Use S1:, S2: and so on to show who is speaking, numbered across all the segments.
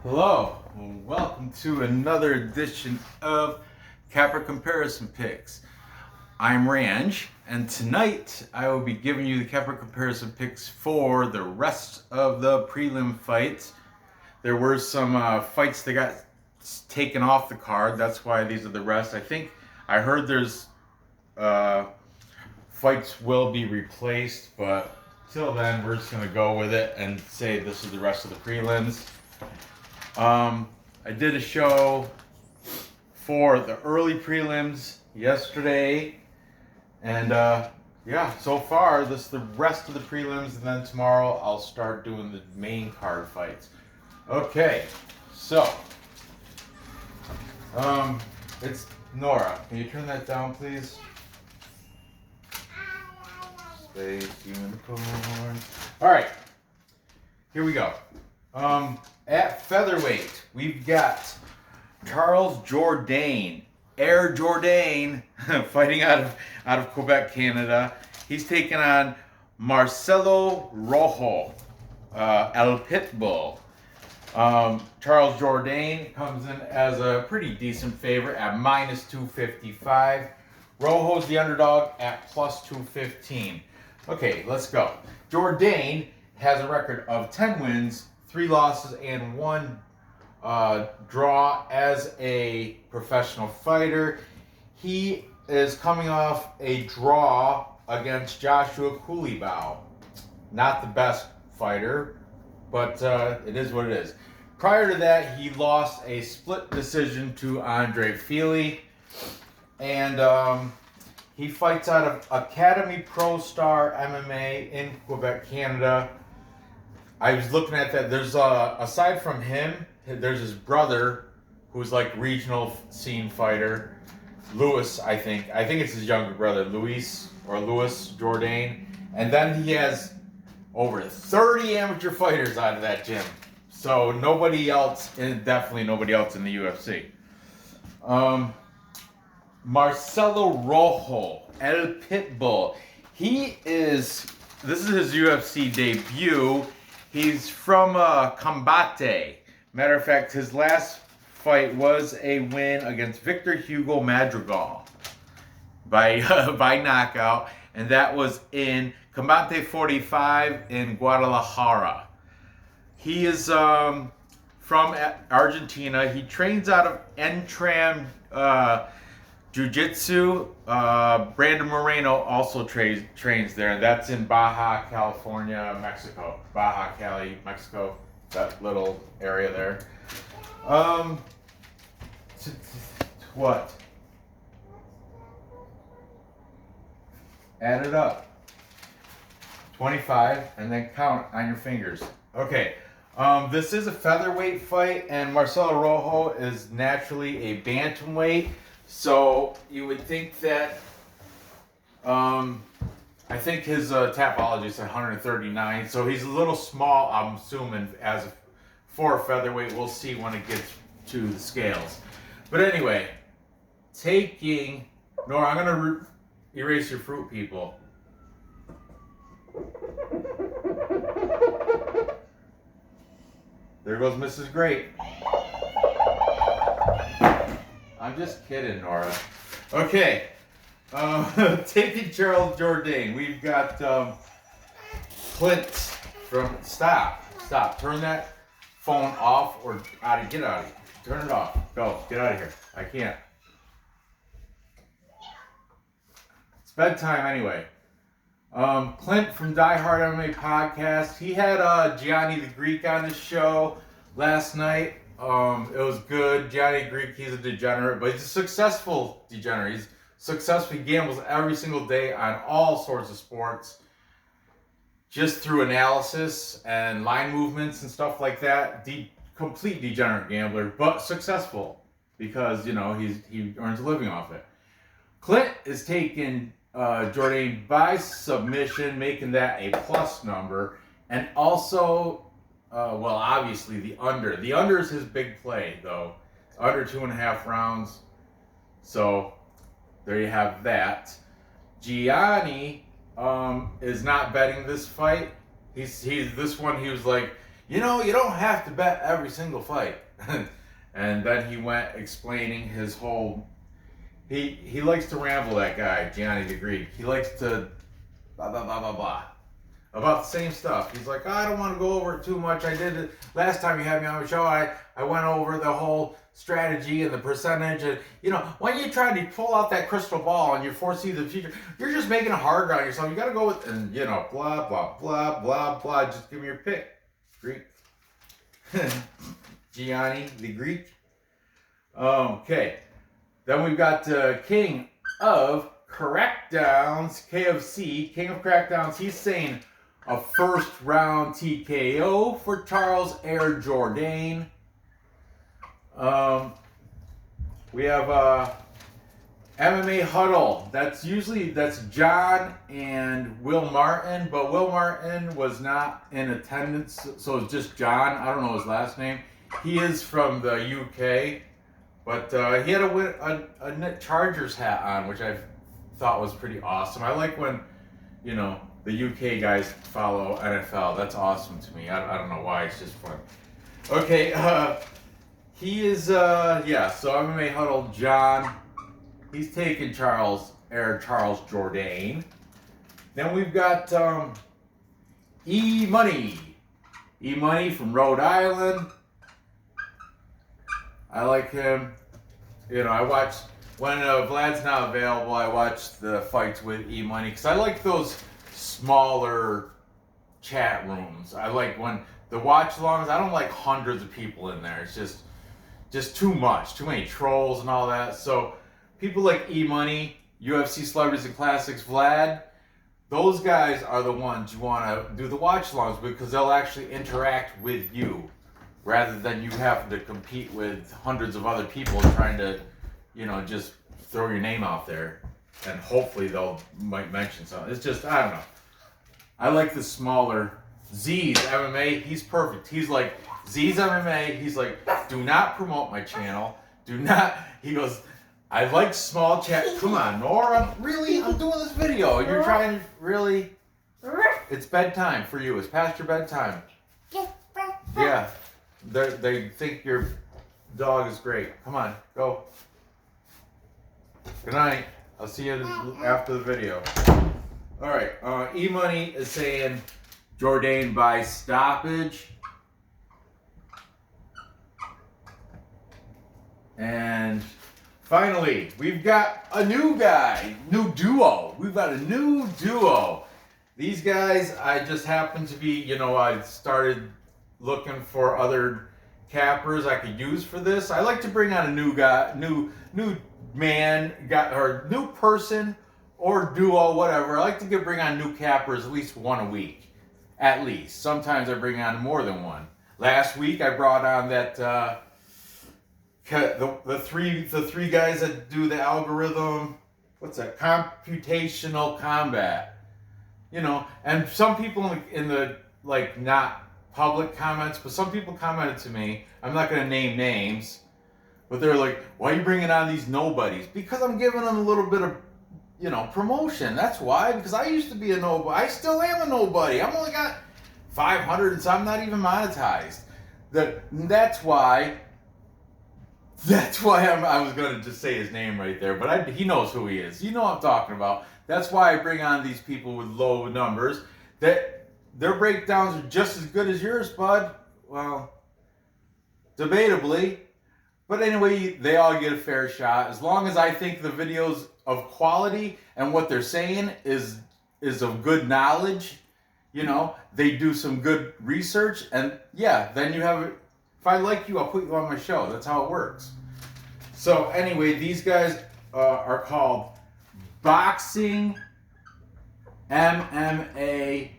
S1: Hello, welcome to another edition of Capper Comparison Picks. I'm Ranj, and tonight I will be giving you the Capper Comparison Picks for the rest of the prelim fights. There were some fights that got taken off the card, that's why these are the rest. I heard there's fights will be replaced, but till then we're just going to go with it and say this is the rest of the prelims. I did a show for the early prelims yesterday, and so far this is the rest of the prelims, and then tomorrow I'll start doing the main card fights. Okay, so it's Nora. Can you turn that down, please? Space unicorn. All right, here we go. At featherweight, we've got Charles Jourdain, Jourdain, fighting out of Quebec, Canada. He's taking on Marcelo Rojo, El Pitbull. Charles Jourdain comes in as a pretty decent favorite at minus 255. Rojo's the underdog at plus 215. Okay, let's go. Jourdain has a record of 10 wins, 3 losses, and 1 draw as a professional fighter. He is coming off a draw against Joshua Coulibaugh. Not the best fighter, but it is what it is. Prior to that, he lost a split decision to Andre Fili, and he fights out of Academy Pro Star MMA in Quebec, Canada. I was looking at that. There's aside from him, there's his brother, who's like regional scene fighter, Louis. I think it's his younger brother, Louis Jourdain, and then he has over 30 amateur fighters out of that gym. So nobody else, and definitely nobody else in the UFC. Marcelo Rojo, El Pitbull. This is his UFC debut. He's from Combate. Matter of fact, his last fight was a win against Victor Hugo Madrigal by knockout, and that was in Combate 45 in Guadalajara. He is from Argentina. He trains out of Entram Jiu-Jitsu. Brandon Moreno also trains there, and that's in Baja California, Mexico. Baja Cali, Mexico, that little area there. What? Add it up. 25, and then count on your fingers. Okay. This is a featherweight fight, and Marcelo Rojo is naturally a bantamweight. So you would think that, I think his Tapology is 139, so he's a little small, I'm assuming, for a featherweight. We'll see when it gets to the scales. But anyway, Nora, I'm going to erase your fruit, people. There goes Mrs. Great. I'm just kidding, Nora. Okay, taking Charles Jourdain. We've got Clint from. Stop. Turn that phone off or get out of here. Turn it off. Go. Get out of here. I can't. It's bedtime anyway. Clint from Die Hard MMA podcast. He had Gianni the Greek on his show last night. It was good. Gianni Greek, he's a degenerate, but he's a successful degenerate. He's successful. He gambles every single day on all sorts of sports, just through analysis and line movements and stuff like that. Complete degenerate gambler, but successful because, he earns a living off it. Clint is taking Jourdain by submission, making that a plus number, and also obviously the under. The under is his big play, though. Under 2.5 rounds. So there you have that. Gianni is not betting this fight. He's this one. He was like, you know, you don't have to bet every single fight. And then he went explaining his whole. He likes to ramble. That guy, Gianni the Greek. He likes to blah blah blah blah blah about the same stuff. He's like, oh, I don't want to go over it too much. I did it last time you had me on the show. I went over the whole strategy and the percentage. And, you know, when you try to pull out that crystal ball and you foresee the future, you're just making it harder on yourself. You got to go with, and, you know, blah, blah, blah, blah, blah. Just give me your pick. Greek. Gianni, the Greek. Okay. Then we've got King of Crackdowns, KFC, King of Crackdowns. He's saying a first round TKO for Charles Air Jourdain. We have MMA Huddle. That's John and Will Martin, but Will Martin was not in attendance, so it's just John. I don't know his last name. He is from the UK, but he had a Chargers hat on, which I thought was pretty awesome. I like when, you know, the UK guys follow NFL. That's awesome to me. I don't know why. It's just fun. Okay, he is, so MMA Huddle, John. He's taking Charles Jourdain. Then we've got E-Money. E-Money from Rhode Island. I like him. You know, I watch, when Vlad's not available, I watch the fights with E-Money, because I like those smaller chat rooms. I like when the watch-alongs, I don't like hundreds of people in there. It's just too much, too many trolls and all that. So people like E-Money, UFC Celebrities and Classics, Vlad, those guys are the ones you want to do the watch-alongs with, because they'll actually interact with you, rather than you having to compete with hundreds of other people trying to, you know, just throw your name out there, and hopefully might mention something. It's just, I don't know. I like the smaller Z's MMA. He's perfect. He's like, Z's MMA. He's like, do not promote my channel. Do not. He goes, I like small chat. Come on, Nora. Really? I'm doing this video. You're trying to really. It's bedtime for you. It's past your bedtime. Yeah. They think your dog is great. Come on, go. Good night. I'll see you after the video. All right. E-Money is saying Jourdain by stoppage. And finally, we've got a new guy, new duo. We've got a new duo. These guys, I just happen to be, you know, I started looking for other cappers I could use for this. I like to bring on a new guy, new man, or new person, or duo, whatever. I like to bring on new cappers at least one a week, at least. Sometimes I bring on more than one. Last week I brought on that the three guys that do the algorithm. What's that? Computational combat. You know, and some people in the like not public comments, but some people commented to me, I'm not going to name names, but they're like, why are you bringing on these nobodies? Because I'm giving them a little bit of, you know, promotion. That's why, because I used to be a nobody. I still am a nobody. I've only got 500 and so I'm not even monetized. That's why I was going to just say his name right there, but he knows who he is. You know what I'm talking about. That's why I bring on these people with low numbers. Their breakdowns are just as good as yours, bud. Well, debatably. But anyway, they all get a fair shot. As long as I think the videos of quality and what they're saying is of good knowledge, you know, they do some good research, and yeah, then you have, if I like you, I'll put you on my show. That's how it works. So anyway, these guys are called Boxing MMA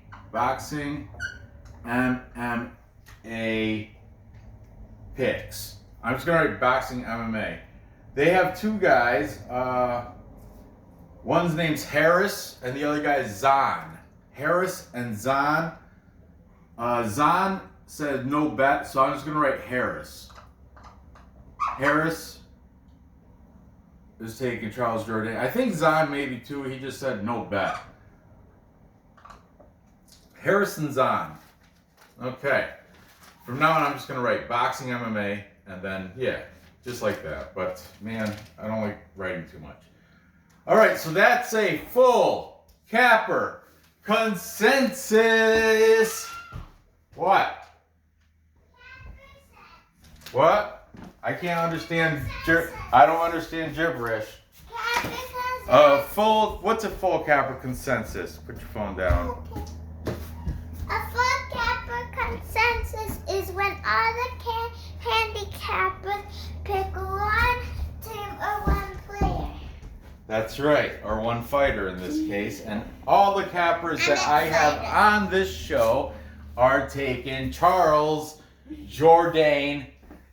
S1: picks. I'm just going to write Boxing MMA. They have two guys. One's name's Harris, and the other guy is Zahn. Harris and Zahn. Zahn said no bet, so I'm just going to write Harris. Harris is taking Charles Jourdain. I think Zahn maybe too. He just said no bet. Harris and Zahn. Okay. From now on, I'm just gonna write boxing MMA, and then yeah, just like that. But man, I don't like writing too much. All right, so that's a full capper consensus. What? What? I can't understand. I don't understand gibberish. What's a full capper consensus? Put your phone down.
S2: A full capper consensus is when all the handicappers pick one team or one player.
S1: That's right, or one fighter in this case. And all the cappers that I have on this show are taking Charles Jourdain,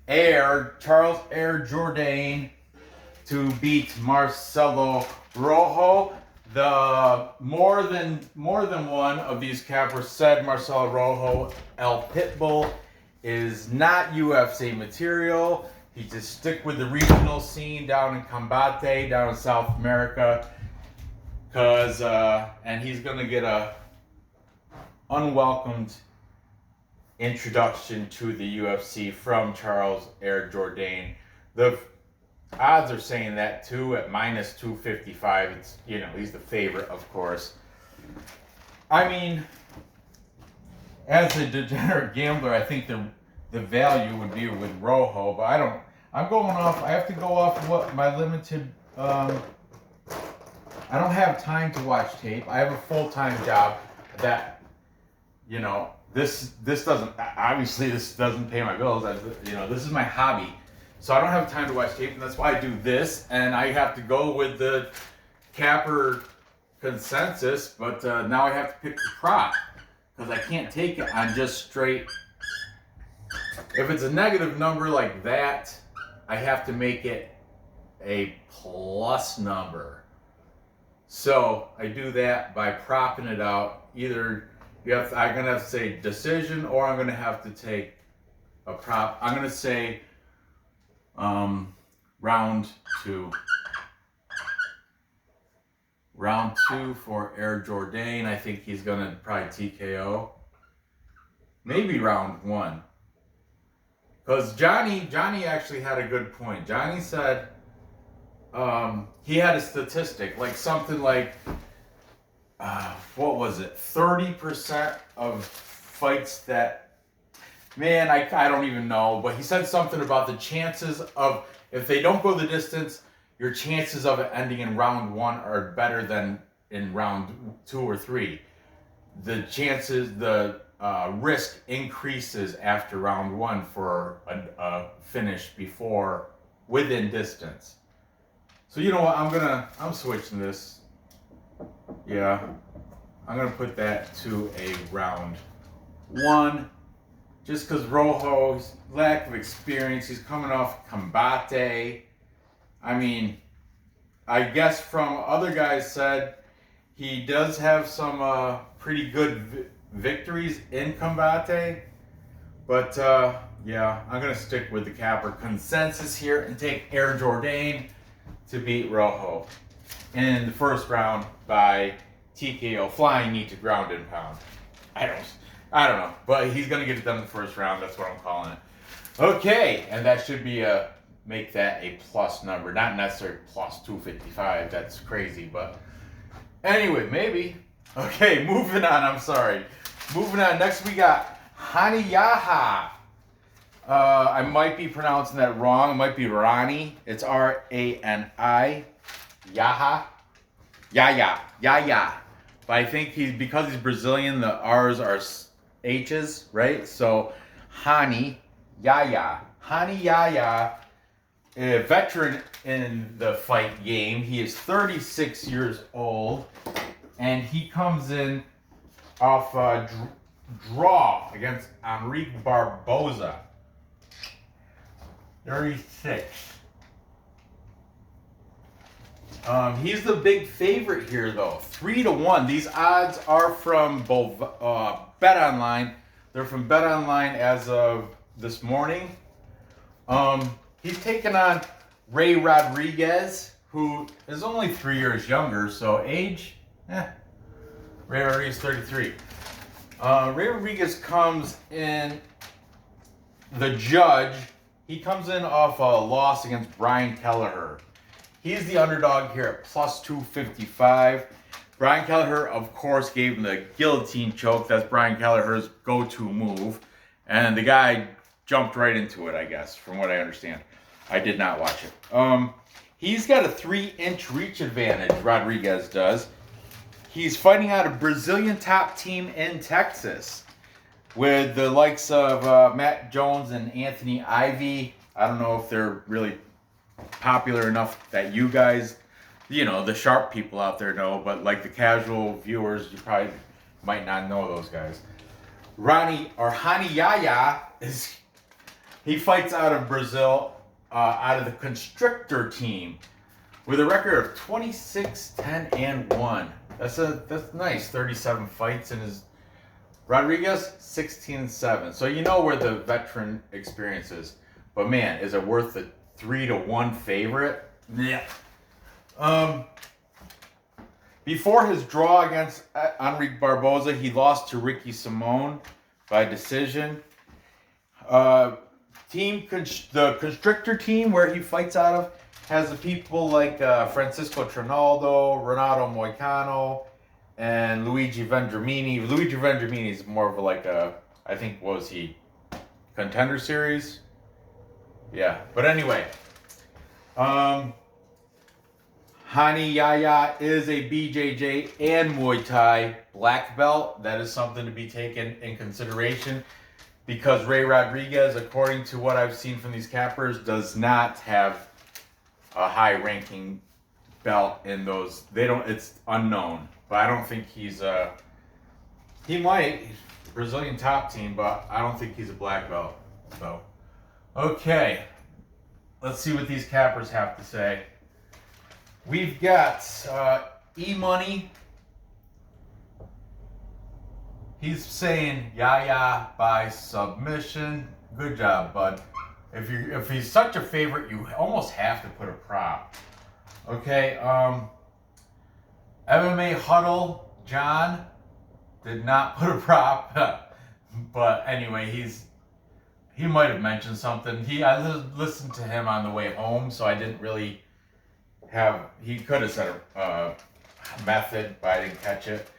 S1: Charles Jourdain to beat Marcelo Rojo. The more than one of these cappers said Marcelo Rojo, El Pitbull, is not UFC material. He just stick with the regional scene down in Combate, down in South America, and he's gonna get a unwelcomed introduction to the UFC from Charles Jourdain. The odds are saying that too at minus 255. It's, he's the favorite, of course. I mean, as a degenerate gambler, I think the value would be with Rojo, but I have to go off what my limited, I don't have time to watch tape. I have a full-time job that, this doesn't pay my bills. This is my hobby. So I don't have time to watch tape, and that's why I do this, and I have to go with the capper consensus, but now I have to pick the prop, because I can't take it on just straight. If it's a negative number like that, I have to make it a plus number. So I do that by propping it out. Either I'm going to have to say decision, or I'm going to have to take a prop. I'm going to say round two. Round two for Jourdain. I think he's going to probably TKO. Maybe round one. Because Johnny actually had a good point. Johnny said he had a statistic, like something like, what was it? 30% of fights that, man, I don't even know. But he said something about the chances of, if they don't go the distance, your chances of it ending in round one are better than in round two or three. The risk increases after round one for a finish within distance. So you know what? I'm switching this. Yeah, I'm gonna put that to a round one, just because Rojo's lack of experience. He's coming off Combate. I mean, I guess from other guys said he does have some pretty good victories in Combate, but yeah, I'm gonna stick with the capper consensus here and take Jourdain to beat Rojo in the first round by TKO, flying knee to ground and pound. I don't know, but he's gonna get it done in the first round. That's what I'm calling it. Okay, and that should be make that a plus number, not necessarily plus 255. That's crazy, but anyway, maybe. Okay, moving on. I'm sorry. Moving on. Next, we got Yahya. I might be pronouncing that wrong. It might be Rani. It's Rani. Yahya. But I think because he's Brazilian, the R's are H's, right? So Yahya, a veteran in the fight game. He is 36 years old, and he comes in off a draw against Enrique Barboza. 36. He's the big favorite here, though. 3-1. These odds are from both BetOnline. They're from BetOnline as of this morning. He's taking on Ray Rodriguez, who is only 3 years younger, so age, Ray Rodriguez 33. Ray Rodriguez comes in the judge, he comes in off a loss against Brian Kelleher. He's the underdog here at plus 255. Brian Kelleher, of course, gave him the guillotine choke. That's Brian Kelleher's go-to move. And the guy jumped right into it, I guess, from what I understand. I did not watch it. He's got a 3-inch reach advantage, Rodriguez does. He's fighting out a Brazilian top team in Texas with the likes of Matt Jones and Anthony Ivy. I don't know if they're really popular enough that you guys, you know, the sharp people out there know, but like the casual viewers, you probably might not know those guys. Rani Yahya he fights out of Brazil, out of the Constrictor team with a record of 26-10-1. That's nice. 37 fights in his. Rodriguez 16-7. So you know where the veteran experience is. But man, is it worth the 3-1 favorite? Yeah. Before his draw against Enrique Barboza, he lost to Ricky Simone by decision. The Constrictor team, where he fights out of, has the people like Francisco Trinaldo, Renato Moicano, and Luigi Vendramini. Luigi Vendramini is more of like a, I think, was he Contender Series? Yeah, but anyway. Hani Yahya is a BJJ and Muay Thai black belt. That is something to be taken in consideration because Ray Rodriguez, according to what I've seen from these cappers, does not have a high ranking belt in those. They don't, it's unknown, but I don't think he's he might, Brazilian top team, but I don't think he's a black belt. So, okay, let's see what these cappers have to say. We've got E-Money. He's saying Yahya by submission. Good job, bud. If he's such a favorite, you almost have to put a prop. Okay, MMA Huddle John did not put a prop, but anyway, he might have mentioned something. I listened to him on the way home, so I didn't really have. He could have said a method, but I didn't catch it.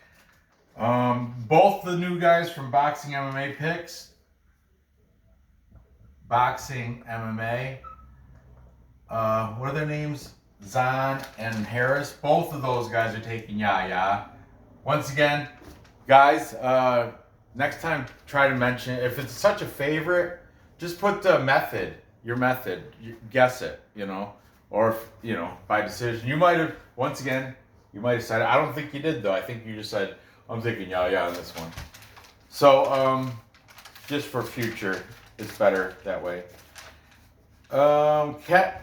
S1: Both the new guys from Boxing MMA Picks. Boxing MMA. What are their names? Zahn and Harris. Both of those guys are taking Yahya. Once again, guys, next time try to mention, if it's such a favorite, just put the method, your method. Guess it, you know. Or, if, you know, by decision. You might have, once again, you might have said, I don't think you did, though. I think you just said, I'm taking Yahya on this one. So, just for future, it's better that way.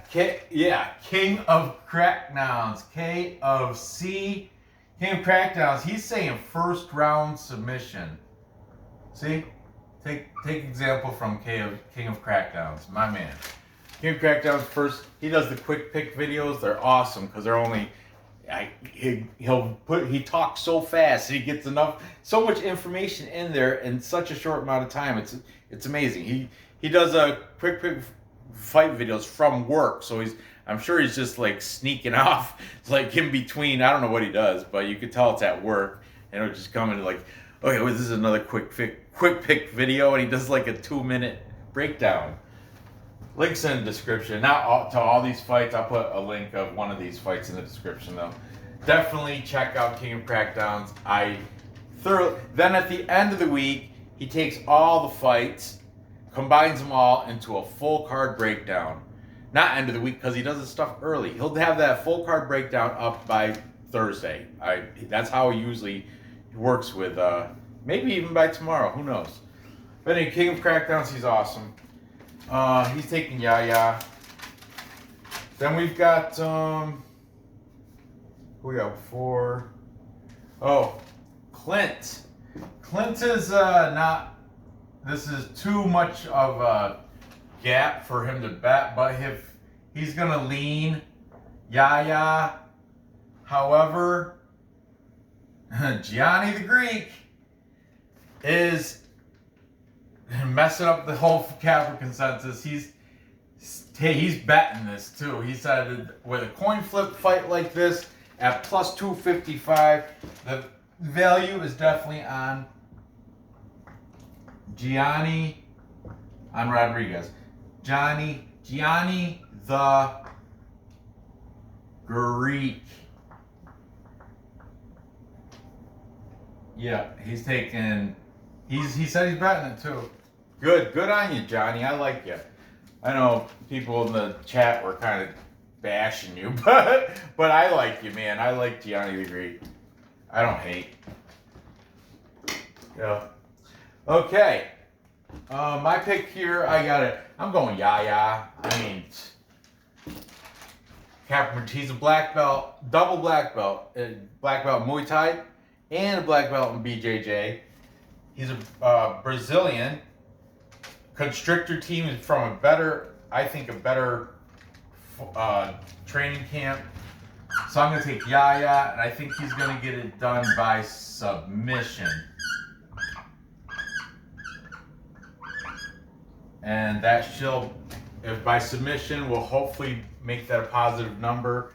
S1: King of Crackdowns. KOC. King of Crackdowns. He's saying first round submission. See? Take example from King of Crackdowns. My man. King of Crackdowns first. He does the quick pick videos. They're awesome because they're only. He talks so fast. He gets so much information in there in such a short amount of time. It's amazing. He does a quick fight videos from work. So I'm sure he's just like sneaking off, like in between. I don't know what he does, but you could tell it's at work, and it'll just come into like, okay, well, this is another quick pick video, and he does like a 2-minute breakdown. Links in the description. Not to all these fights. I'll put a link of one of these fights in the description, though. Definitely check out King of Crackdowns. Then at the end of the week, he takes all the fights, combines them all into a full card breakdown. Not end of the week because he does his stuff early. He'll have that full card breakdown up by Thursday. That's how he usually works with. Maybe even by tomorrow. Who knows? But anyway, King of Crackdowns, he's awesome. He's taking Yahya. Then we've got who we got before? Oh, Clint. Clint is not. This is too much of a gap for him to bet, but if he's gonna lean Yahya. However, Gianni the Greek is messing up the whole Capper consensus. He's betting this too. He said with a coin flip fight like this at plus 255, the value is definitely on Rodriguez. Gianni the Greek. Yeah, he's taking. He said he's betting it too. Good on you, Johnny. I like you. I know people in the chat were kind of bashing you, but I like you, man. I like Gianni the Greek. I don't hate. Yeah. Okay. My pick here, I'm going Yahya. I mean, he's a black belt, double black belt in Muay Thai and a black belt in BJJ. He's a Brazilian. Constrictor team is from a better training camp. So I'm going to take Yahya, and I think he's going to get it done by submission. And that if by submission, will hopefully make that a positive number.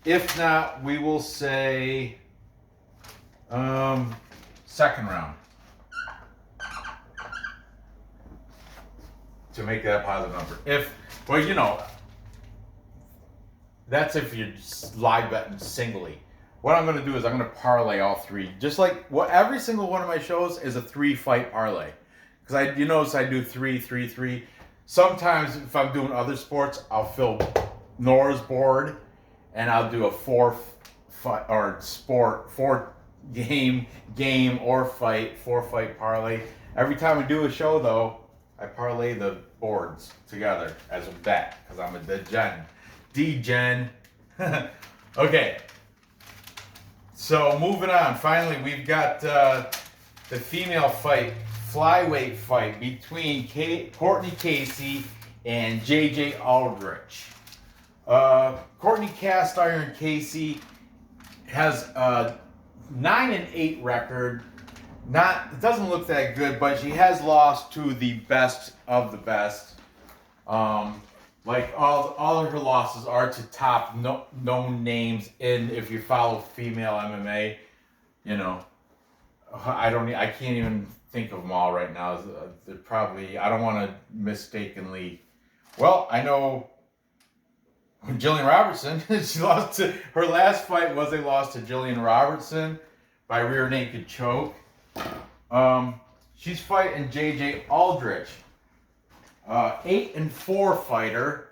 S1: If not, we will say second round to make that a positive number. That's if you're live betting singly. What I'm going to do is I'm going to parlay all three. Just like every single one of my shows is a 3-fight parlay. Because you notice I do 3. Sometimes if I'm doing other sports, I'll fill Nora's board and I'll do a 4 game or fight, 4-fight parlay. Every time we do a show though, I parlay the boards together as a bet because I'm a D-gen. Okay. So moving on. Finally, we've got the female flyweight fight between Courtney Casey and JJ Aldrich. Courtney Cast Iron Casey has a 9-8 record. It doesn't look that good, but she has lost to the best of the best. Like all of her losses are to top known names if you follow female MMA, I can't even think of them all right now. They're probably, I don't want to mistakenly. Well, I know Jillian Robertson. Her last fight was a loss to Jillian Robertson by rear naked choke. She's fighting JJ Aldrich, 8-4 fighter,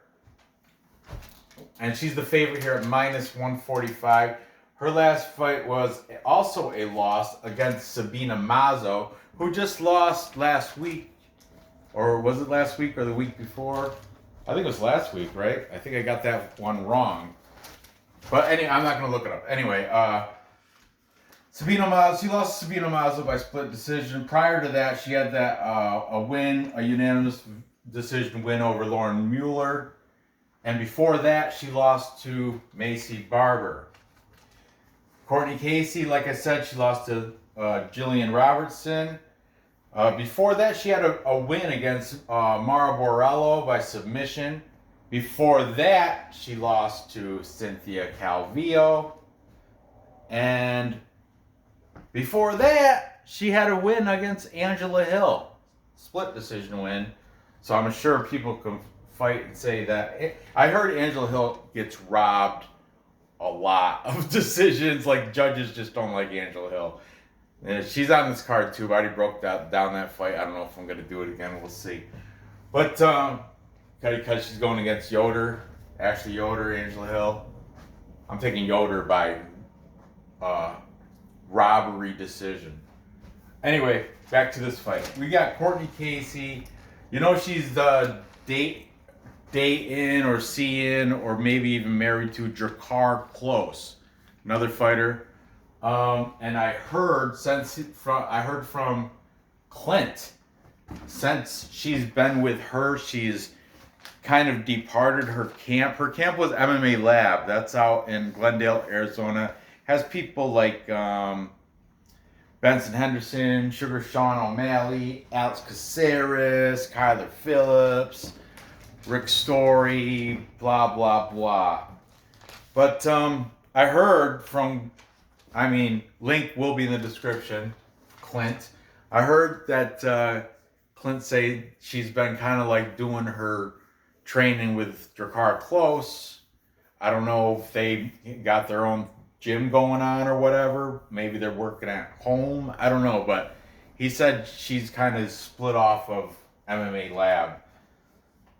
S1: and she's the favorite here at minus 145. Her last fight was also a loss against Sabina Mazo, who just lost last week. Or was it last week or the week before? I think it was last week, right? I think I got that one wrong. But anyway, I'm not going to look it up. Anyway, Sabina Mazo, she lost to Sabina Mazo by split decision. Prior to that, she had a unanimous decision win over Lauren Mueller. And before that, she lost to Macy Barber. Courtney Casey, like I said, she lost to Jillian Robertson. Before that, she had a win against Mara Borrello by submission. Before that, she lost to Cynthia Calvillo. And before that, she had a win against Angela Hill. Split decision win. So I'm sure people can fight and say that. I heard Angela Hill gets robbed a lot of decisions. Like, judges just don't like Angela Hill. And she's on this card too. I already broke down that fight. I don't know if I'm going to do it again. We'll see. But because she's going against Ashley Yoder, Angela Hill. I'm taking Yoder by robbery decision. Anyway, back to this fight. We got Courtney Casey. She's the date in or seeing or maybe even married to Drakkar Close, another fighter. And I heard from Clint, since she's been with her, she's kind of departed her camp. Her camp was MMA Lab. That's out in Glendale, Arizona. Has people like Benson Henderson, Sugar Sean O'Malley, Alex Caceres, Kyler Phillips, Rick Story, blah, blah, blah. But I heard from, link will be in the description, Clint. I heard that Clint say she's been kind of like doing her training with Drakkar Close. I don't know if they got their own gym going on or whatever. Maybe they're working at home. I don't know, but he said she's kind of split off of MMA Lab.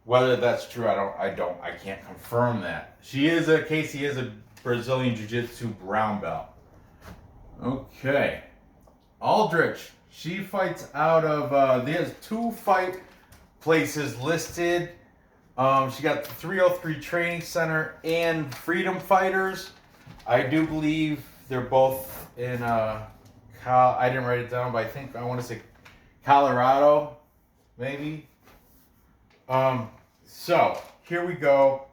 S1: Whether that's true, I can't confirm that. Casey is a Brazilian Jiu-Jitsu brown belt. Okay. Aldrich, she fights out of, there's 2 fight places listed. She got the 303 Training Center and Freedom Fighters. I do believe they're both in, I didn't write it down, but I want to say Colorado, maybe. So here we go.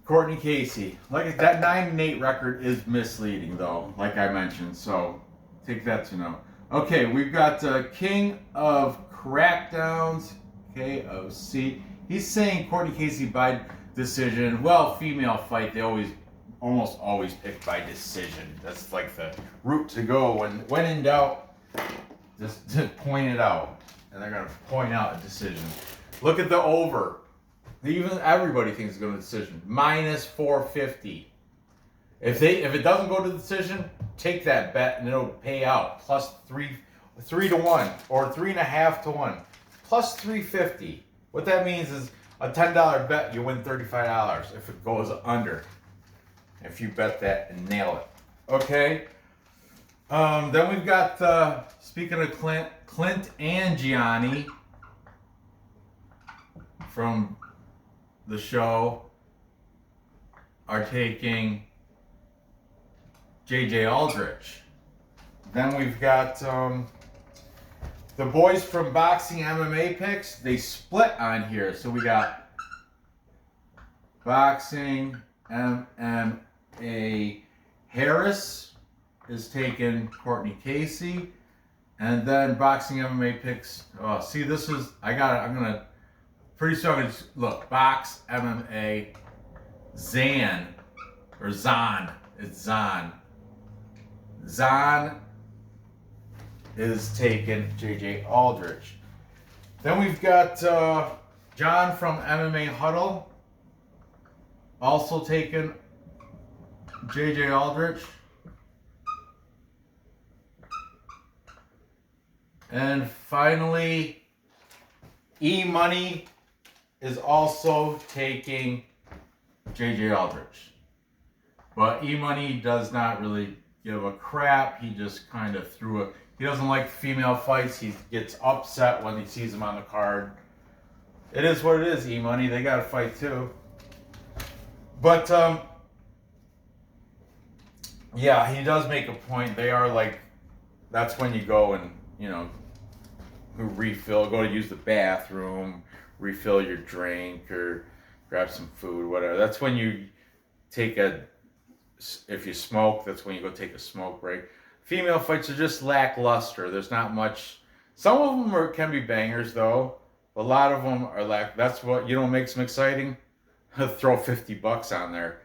S1: Courtney Casey. That 9-8 record is misleading though, like I mentioned, so take that to know. Okay, we've got King of Crackdowns, KOC. He's saying Courtney Casey by decision. Well, female fight, they almost always pick by decision. That's like the route to go. When in doubt, just point it out. And they're going to point out a decision. Look at the over. Even everybody thinks it's going to decision. Minus 450. If it doesn't go to decision, take that bet and it'll pay out. Plus 3 to 1 or 3.5 to 1. Plus 350. What that means is a $10 bet, you win $35 if it goes under. If you bet that and nail it. Okay. Then we've got, speaking of Clint and Gianni from the show are taking JJ Aldrich. Then we've got the boys from Boxing MMA Picks. They split on here. So we got Boxing MMA Harris is taking Courtney Casey. And then Boxing MMA Picks. Oh, see, this is, I'm going to, pretty soon, I'm going to look. Box MMA Zan, or Zan. It's Zan. Zan is taking JJ Aldrich. Then we've got John from MMA Huddle, also taking JJ Aldrich. And finally, E-Money is also taking JJ Aldrich. But E-Money does not really give a crap. He just kind of threw it. He doesn't like female fights. He gets upset when he sees them on the card. It is what it is, E-Money. They got to fight too. But, yeah, he does make a point. They are like, that's when you go and, go to use the bathroom, refill your drink, or grab some food, whatever. That's when you take if you smoke, that's when you go take a smoke break. Female fights are just lackluster. There's not much. Some of them can be bangers, though. A lot of them are that's what, makes them exciting? Throw $50 on there.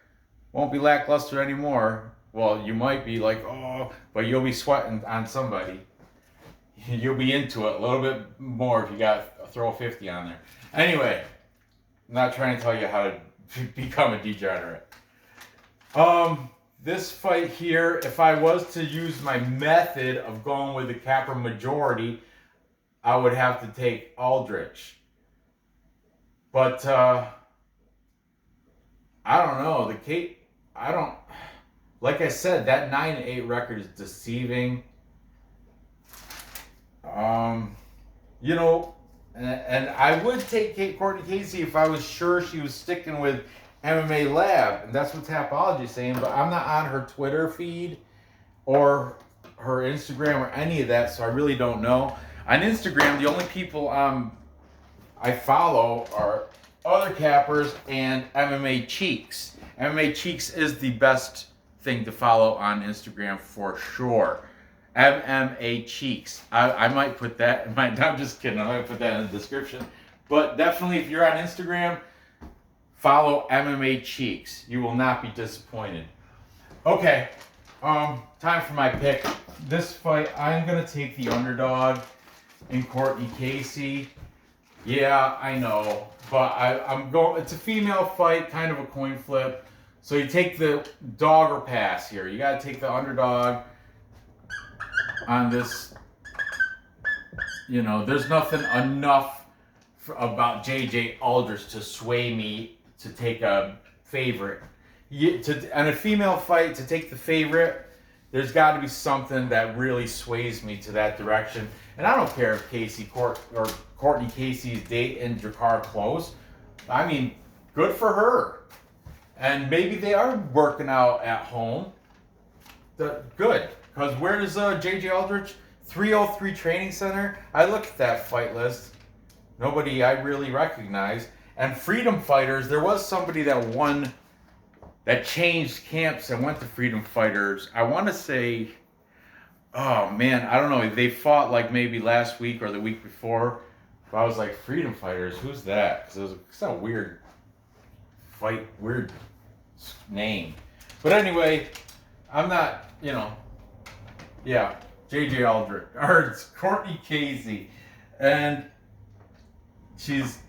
S1: Won't be lackluster anymore. Well, you might be like, oh, but you'll be sweating on somebody. You'll be into it a little bit more if you throw 50 on there. Anyway, I'm not trying to tell you how to become a degenerate. This fight here, if I was to use my method of going with the Capper majority, I would have to take Aldrich. But I don't know. Like I said, that 9-8 record is deceiving. And I would take Courtney Casey if I was sure she was sticking with MMA Lab, and that's what Tapology is saying, but I'm not on her Twitter feed or her Instagram or any of that, so I really don't know. On Instagram, the only people I follow are other cappers and MMA Cheeks. MMA Cheeks is the best thing to follow on Instagram for sure. MMA Cheeks. I might put that. I'm just kidding. I might put that in the description. But definitely, if you're on Instagram, follow MMA Cheeks. You will not be disappointed. Okay, time for my pick. This fight, I'm gonna take the underdog in Courtney Casey. Yeah, I know, but I'm going. It's a female fight, kind of a coin flip. So you take the dog or pass here. You gotta take the underdog on this. You know, there's nothing enough about JJ Aldrich to sway me to take a favorite. On a female fight, to take the favorite, there's got to be something that really sways me to that direction. And I don't care if Courtney Casey's date and Jakar close. I mean, good for her. And maybe they are working out at home. Good. Because where does JJ Aldrich? 303 Training Center. I looked at that fight list. Nobody I really recognize. And Freedom Fighters, there was somebody that changed camps and went to Freedom Fighters. I want to say, oh man, I don't know. They fought like maybe last week or the week before. But I was like, Freedom Fighters, who's that? Because it's a weird fight, weird name. But anyway, I'm not, yeah, JJ Aldrich, or it's Courtney Casey. And she's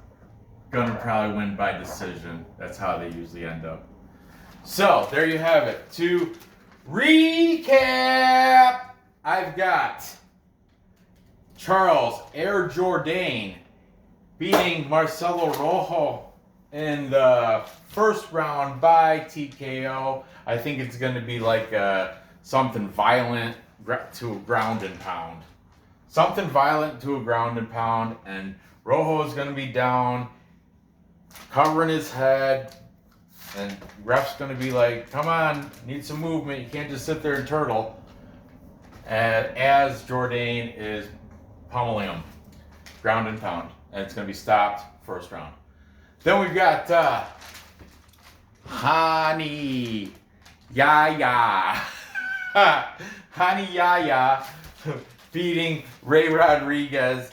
S1: gonna probably win by decision. That's how they usually end up. So there you have it. To recap, I've got Charles Jourdain beating Marcelo Rojo in the first round by TKO. I think it's going to be like something violent to a ground and pound. Something violent to a ground and pound, and Rojo is going to be down, covering his head, and ref's going to be like, come on, need some movement. You can't just sit there and turtle. And as Jourdain is pummeling him, ground and pound. And it's going to be stopped first round. Then we've got Yahya. Yahya beating Ray Rodriguez.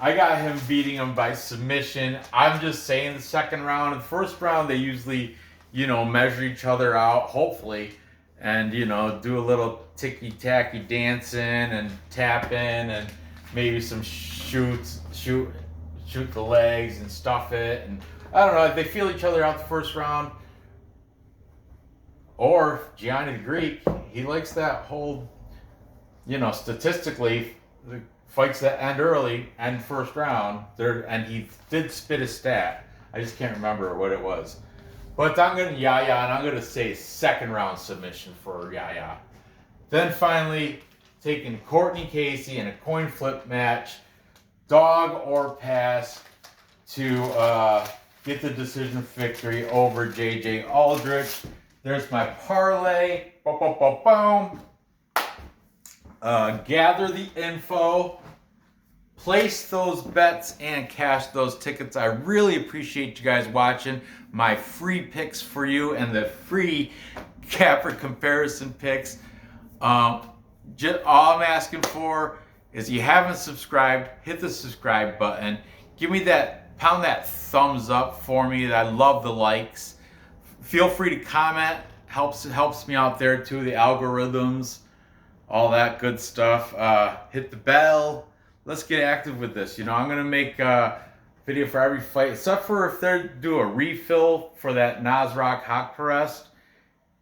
S1: I got him beating him by submission. I'm just saying the second round. In the first round, they usually, measure each other out, hopefully, and, do a little ticky-tacky dancing and tapping and maybe some shoot the legs and stuff it. And I don't know, if they feel each other out the first round. Or Gianni the Greek, he likes that whole, statistically, the fights that end early, end first round, and he did spit a stat. I just can't remember what it was. But I'm going to Yahya, and I'm going to say second round submission for Yahya. Then finally, taking Courtney Casey in a coin flip match, dog or pass, to get the decision victory over JJ Aldrich. There's my parlay. Boom, boom, boom, boom. Gather the info, place those bets, and cash those tickets. I really appreciate you guys watching my free picks for you and the free capper comparison picks. All I'm asking for is, you haven't subscribed, hit the subscribe button. Give me pound that thumbs up for me. I love the likes. Feel free to comment. Helps me out there too. The algorithms, all that good stuff. Hit the bell. Let's get active with this. I'm gonna make a video for every fight, except for if they do a refill for that Nasrat Haqparast.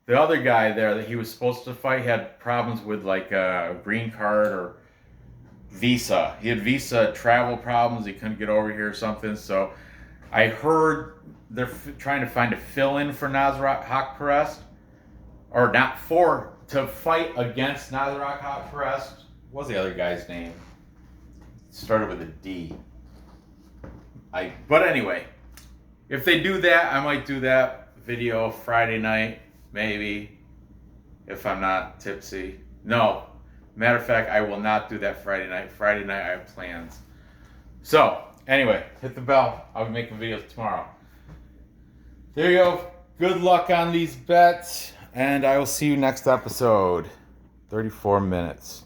S1: The other guy there that he was supposed to fight had problems with like a green card or visa. He had visa travel problems. He couldn't get over here or something. So I heard they're trying to find a fill-in for Nasrat Haqparast, or not to fight against Nasrat Haqparast. What was the other guy's name? It started with a D. But anyway, if they do that, I might do that video Friday night, maybe, if I'm not tipsy. No, matter of fact, I will not do that Friday night. Friday night I have plans. So anyway, hit the bell. I'll be making videos tomorrow. There you go. Good luck on these bets, and I will see you next episode. 34 minutes.